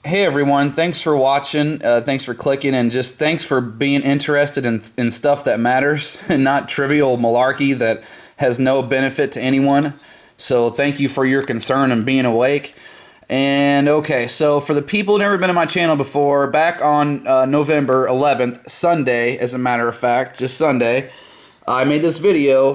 Hey everyone, thanks for watching, thanks for clicking, and just thanks for being interested in stuff that matters and not trivial malarkey that has no benefit to anyone. So thank you for your concern and being awake. And okay, so for the people who've never been to my channel before, back on November 11th, Sunday, as a matter of fact, just Sunday, I made this video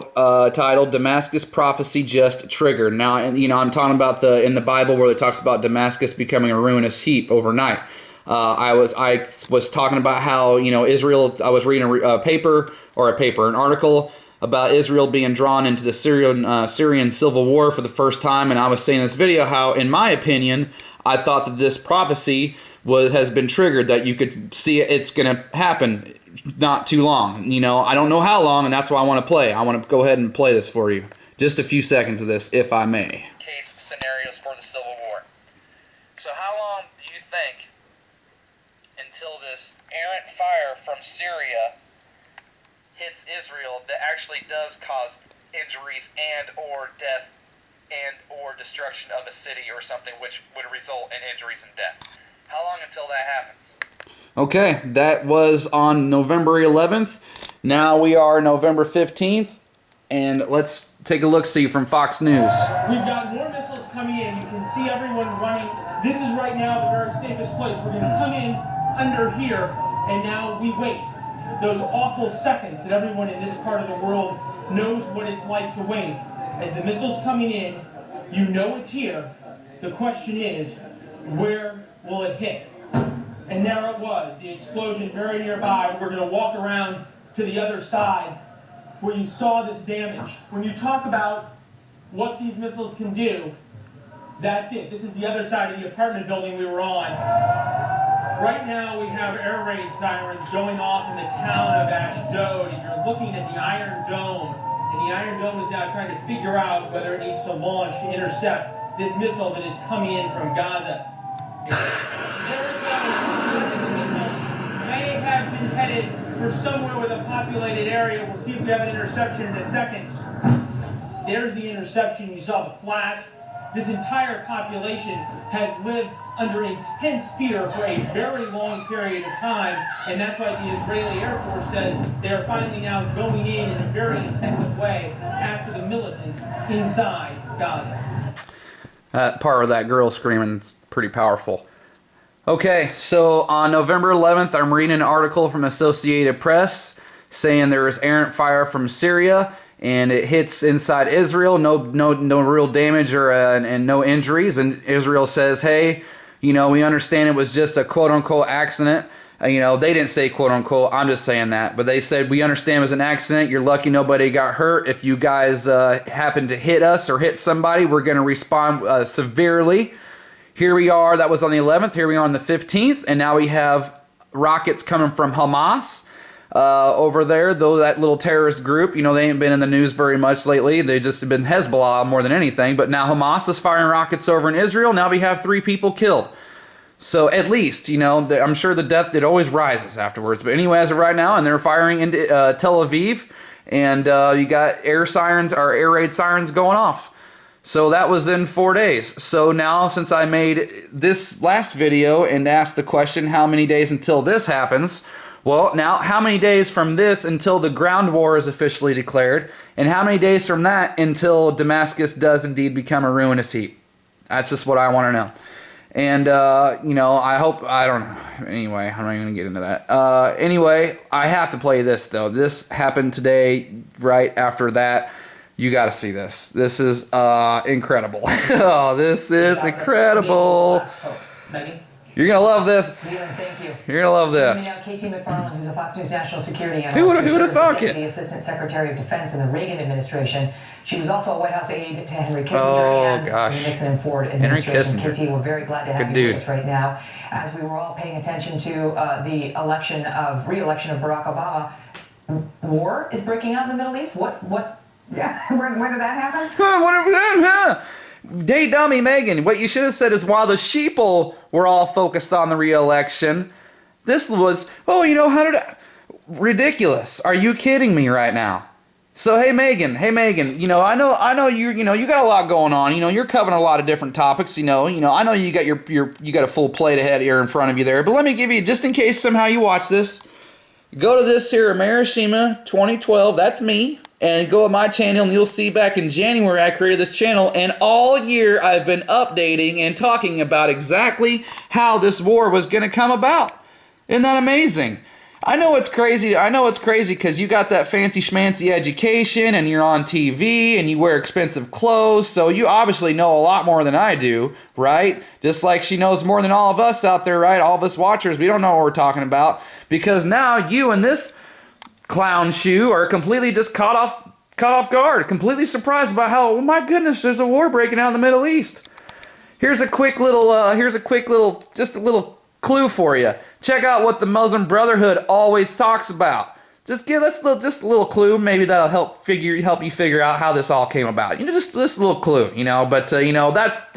titled "Damascus Prophecy Just Triggered." Now, I'm talking about in the Bible where it talks about Damascus becoming a ruinous heap overnight. I was talking about how Israel. I was reading an article about Israel being drawn into the Syrian civil war for the first time, and I was saying in this video how, in my opinion, I thought that this prophecy has been triggered, that you could see it's going to happen not too long. I don't know how long, and that's why I want to play. I want to go ahead and play this for you. Just a few seconds of this, if I may. Case scenarios for the Civil War. So how long do you think until this errant fire from Syria hits Israel that actually does cause injuries and or death and or destruction of a city or something, which would result in injuries and death? How long until that happens? Okay, that was on November 11th. Now we are November 15th, and let's take a look-see from Fox News. We've got more missiles coming in. You can see everyone running. This is right now the very safest place. We're going to come in under here, and now we wait. Those awful seconds that everyone in this part of the world knows what it's like to wait. As the missile's coming in, you know it's here. The question is, where will it hit? And there it was, the explosion very nearby. We're going to walk around to the other side where you saw this damage. When you talk about what these missiles can do, that's it. This is the other side of the apartment building we were on. Right now we have air raid sirens going off in the town of Ashdod, and you're looking at the Iron Dome. And the Iron Dome is now trying to figure out whether it needs to launch to intercept this missile that is coming in from Gaza. May have been headed for somewhere with a populated area. We'll see if we have an interception in a second. There's the interception. You saw the flash. This entire population has lived under intense fear for a very long period of time, and that's why the Israeli Air Force says they're finally now going in a very intensive way after the militants inside Gaza. That part of that girl screaming is pretty powerful. Okay, so on November 11th, I'm reading an article from Associated Press saying there is errant fire from Syria and it hits inside Israel. No real damage and no injuries. And Israel says, hey, we understand it was just a quote-unquote accident. They didn't say quote-unquote. I'm just saying that. But they said, we understand it was an accident. You're lucky nobody got hurt. If you guys happen to hit us or hit somebody, we're going to respond severely. Here we are, that was on the 11th, here we are on the 15th, and now we have rockets coming from Hamas over there, though that little terrorist group, they ain't been in the news very much lately. They just have been Hezbollah more than anything, but now Hamas is firing rockets over in Israel. Now we have 3 people killed. So at least, I'm sure the death, it always rises afterwards. But anyway, as of right now, and they're firing into Tel Aviv, and you got air raid sirens going off. So that was in 4 days. So now, since I made this last video and asked the question, how many days until this happens? Well, now, how many days from this until the ground war is officially declared? And how many days from that until Damascus does indeed become a ruinous heap? That's just what I want to know. And, I hope, I don't know. Anyway, I'm not even going to get into that. Anyway, I have to play this, though. This happened today, right after that. You got to see this. This is incredible. Oh, this is incredible. Megan? You're going to love this. Leland, thank you. You're going to love this. K.T. McFarland, who's a Fox News national security analyst. Who would have thought it? The Assistant Secretary of Defense in the Reagan administration. She was also a White House aide to Henry Kissinger and the Nixon and Ford administrations. KT, we're very glad to have you with us right now. As we were all paying attention to the re-election of Barack Obama, war is breaking out in the Middle East. What? Yeah, when did that happen? Day dummy, Megan. What you should have said is while the sheeple were all focused on the re-election, this was, ridiculous. Are you kidding me right now? So hey Megan, you know I know you got a lot going on. You know you're covering a lot of different topics. You know I know you got you got a full plate ahead here in front of you there. But let me give you, just in case somehow you watch this, go to this here Amerishima 2012. That's me, and go to my channel and you'll see back in January I created this channel, and all year I've been updating and talking about exactly how this war was going to come about. Isn't that amazing? I know it's crazy because you got that fancy schmancy education and you're on TV and you wear expensive clothes, so you obviously know a lot more than I do, right? Just like she knows more than all of us out there, right? All of us watchers, we don't know what we're talking about, because now you and this clown shoe are completely just caught off guard, completely surprised by how, oh my goodness, there's a war breaking out in the Middle East. Here's a quick little just a little clue for you. Check out what the Muslim Brotherhood always talks about. Just a little clue. Maybe that'll help you figure out how this all came about. You know, just this little clue. You know, but you know that's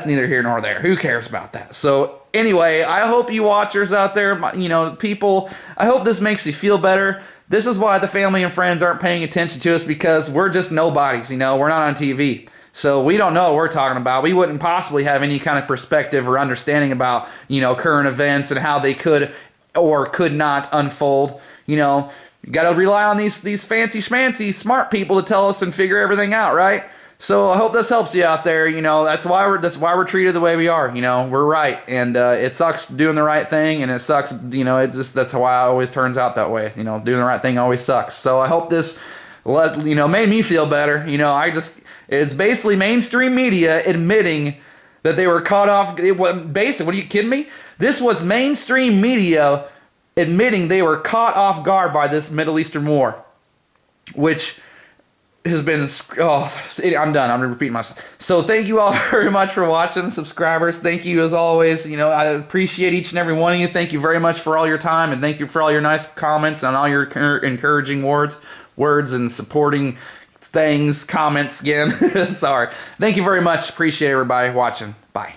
neither here nor there. Who cares about that? So anyway, I hope you watchers out there, you know, people, I hope this makes you feel better. This is why the family and friends aren't paying attention to us, because we're just nobodies. You know, we're not on TV. So we don't know what we're talking about. We wouldn't possibly have any kind of perspective or understanding about, you know, current events and how they could or could not unfold. You know, you got to rely on these fancy schmancy smart people to tell us and figure everything out, right? So I hope this helps you out there. You know, that's why we're treated the way we are. You know, we're right, and it sucks doing the right thing, and it sucks. You know, it's just, that's why it always turns out that way. You know, doing the right thing always sucks. So I hope this made me feel better. You know, it's basically mainstream media admitting that they were caught off. What are you kidding me? This was mainstream media admitting they were caught off guard by this Middle Eastern war, which has been, I'm done. I'm repeating myself. So thank you all very much for watching, subscribers. Thank you as always. You know, I appreciate each and every one of you. Thank you very much for all your time, and thank you for all your nice comments and all your encouraging words and supporting things, comments again. Sorry. Thank you very much. Appreciate everybody watching. Bye.